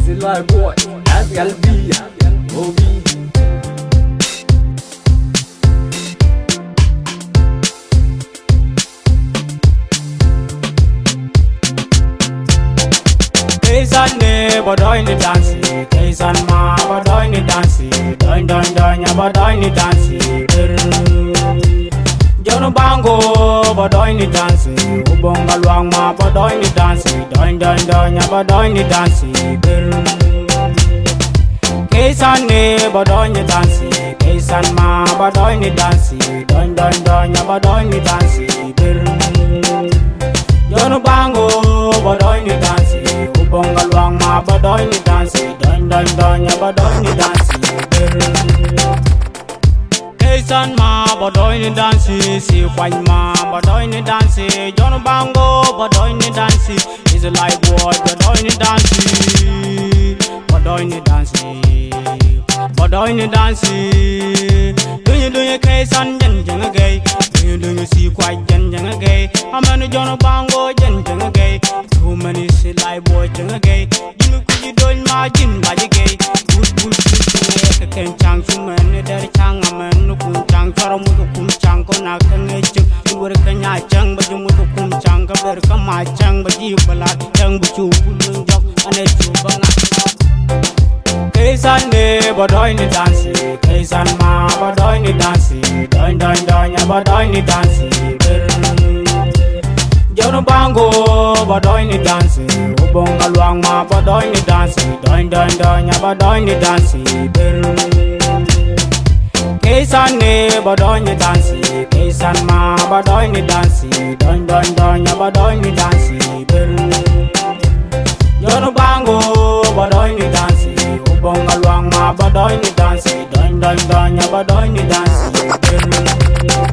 Easy life boy, as Galbia, Obi. Kaysan ne bodoy ni dansi, Kaysan ma bodoy ni dansi, doin doin doin ya bodoy ni dansi. Jono bango bodoy ni dansi, ubonga luang ma bodoy ni dansi, doin doin doin ya bodoy ni dansi. Kaysan ne bodoy ni dansi, Kaysan ma bodoy ni dansi, doin doin doin ya bodoy ni dansi. Jono bango bodoy ni dansi, ubonga luang ma bodoy ni dansi, doin doin doin ya bodoy ni dansi. Kaysan ma bodoy ni dansi, si kwany ma bodoy ni dansi, Jono bango bodoy ni dansi, is a live boy bodoy ni dansi, bodoy ni dansi, bodoy ni dansi. Do you Kaysan jen jen gay? Do you see quite jen jen gay? How many Jono bango jen jen gay? Too many si live boy jen gay. You could you don't imagine by the gay? Good can chang chuman der chang aman kum chang charo mu kum chang ko na kan chang you were kanya chang ba mu kum chang ka ber ka ma chang ba ji bala chang bu chu lu jok ane chu bana. Kaysan ne bodoy ni dansi, Kaysan ma bodoy ni dansi, doin doin doin ya bodoy ni dansi. Jono bango bodoy ni dansi, ubonga luang ma bodoy ni dansi, doin doin doin ya bodoy ni dansi. Kaysan ne bodoy ni dansi, Kaysan ma bodoy ni dansi, doin doin doin ya bodoy ni dansi. Jono bango bodoy ni dansi, ubonga luang ma bodoy ni dansi, doin doin doin ya bodoy ni dansi.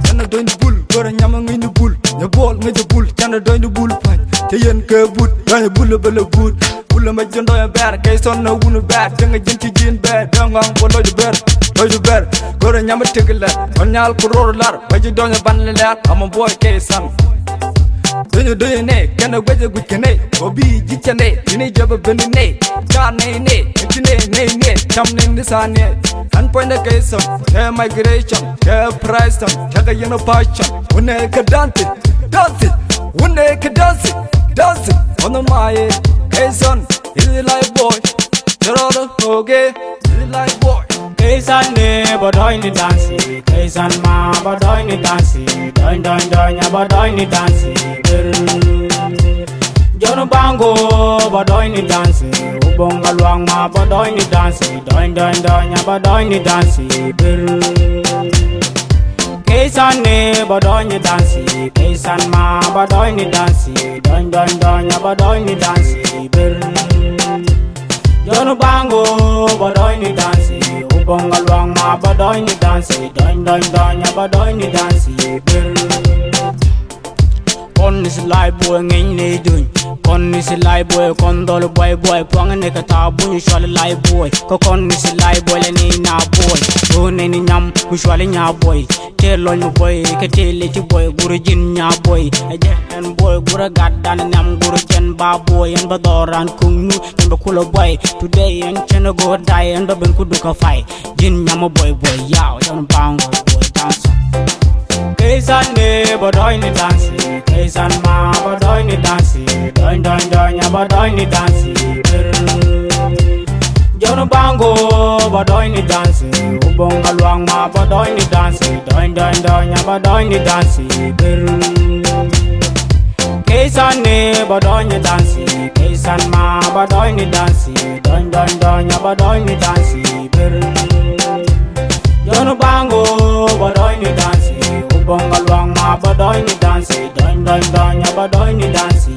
Chana doin the bull, gora nyama ngi the bull, nya bol ngi the bull, chana doin the bull pan. Te yen ke but, doin bull bele but. Bull ma jondo ya ber, Kaysan no wunu ber, denga jenti jin ber, dangang bolo de ber. Loju ber, gora nyama tegla, onyal kuror lar, waji doin ban le lar, am boy Kaysan. Do you ne, can I weather with can Obi Jichane, you need job of Benine, Jan ne, come in the sun, and point the case of care migration, care price, take a yellow passion, when they could dance it, when they could dance it, on the my Kaysan, is the life boy, Gerardo, okay, is the life boy. Kaysan ne bodoy ni dansi, Kaysan ma bodoy ni dansi, doin doin doin ya bodoy ni dansi. Jono bango bodoy ni dansi, ubonga luang ma bodoy ni dansi, doin doin doin ya bodoy ni dansi. Kaysan ne bodoy ni dansi, Kaysan ma bodoy ni dansi, doin doin doin ya bodoy ni dansi. Jono bango bodoy ni dansi, ubonga luang ma bodoy ni dansi, doin doin doin ya bodoy ni dansi. Kon is live boy ngay ne dun, kon is live boy kon dol boy pong ne ka ta bu shol live boy, ko kon is live boy le ni na boy, do ne ni nyam bu shol nya boy, te lo ni boy ke te le ti boy guru jin nya boy, je en boy guru gaddan nyam guru jen ba boy en ba doran kunu en ba kulo boy, today en chen go die en do ben ku du ka fay, jin nyam boy yaw don bango boy dance. Kaysan ne bodoy ni dansi, Kaysan ma bodoy ni dansi, doin doin doin ya bodoy ni dansi. Jono bango bodoy ni dansi, ubonga luang ma bodoy ni dansi, doin doin doin ya bodoy ni dansi. Kaysan ne bodoy ni dansi, Kaysan ma bodoy ni dansi, doin doin doin ya bodoy ni dansi. Jono bango bodoy ni dansi, ubonga luang ma bodoy ni dansi, doin doin doin ya bodoy ni dansi.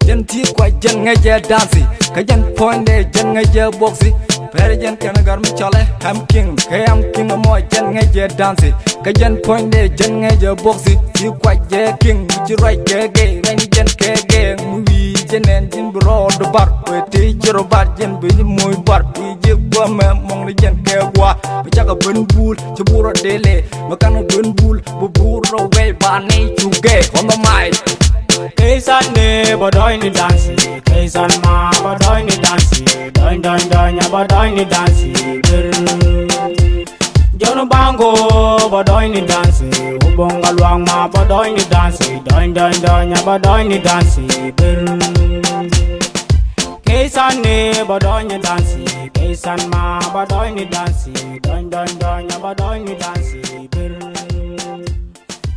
Jen ti kwa jen ngaje dansi, ka jen point de jen ngaje boxi. Pere jen kana gar mi chale, I'm king, ka am king mo jen ngaje dansi, ka jen point de jen ngaje boxi. Ti kwa je king, ji right ge ge, rani jen ke ge, wi jenen jin bro do bar, we ti jero bar jen bi moy bar, bi je kwa me mong le jen ke wa, bi jaga ben bul, ci buro dele, makana ben bul, bu buro we ba ne chu ge, on the mic. Kaysan ne bodoy ni dansi, Kaysan ma bodoy ni dansi, doin doin doin ya bodoy ni dansi, Jonu bango bodoy ni dansi, ubonga luang ma bodoy ni dansi, doin doin doin ya bodoy ni dansi, Kaysan ne bodoy ni dansi, Kaysan ma bodoy ni dansi, doin doin doin ya bodoy ni dansi,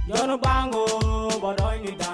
Jonu bango bodoy ni dansi.